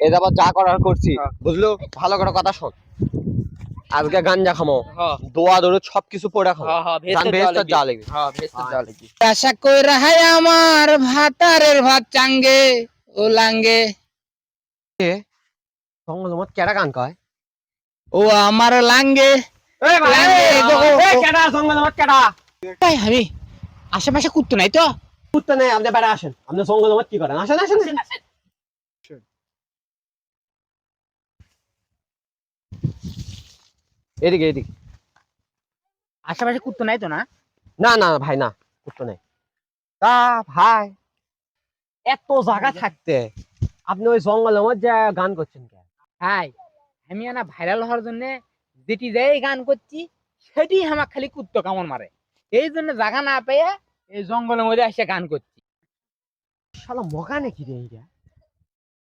এই যাবার যা করার করছি বুঝলো, ভালো করে কথা শোন। আজকে গাঞ্জা খামো, দোয়া দরুদ সবকিছু পড়ে খামো, জান বেহেশতের যা লাগবে। আশা কই রাহাই আমার ভাতারের ভাত চাঙ্গে ও লাঙ্গে। সঙ্গজমত কেডা গান কয়? ও আমার লাঙ্গে আমি আশেপাশে কুত্তো নাই তো? কুত্তা নেই, আপনি বেড়া আসেন। আপনি সঙ্গজমত কি করেন? আসেন আসেন আসেন। এদিকে এদিকে। আশেপাশে কুত্তো নাই তো? না না না ভাই, না কুত্তা নেই। তা ভাই, এত জায়গা থাকতে আপনি ওই জঙ্গলের মধ্যে গান করছেন কেন? ভাই, আমি না ভাইরাল হওয়ার জন্য যেটি যাই গান করছি সেটি আমার খালি কুত্তো কামড় মারে। এই জন্য জায়গা না পেয়ে এই জঙ্গলের মধ্যে এসে গান করছি। শালা মগা নাকি রে এইটা?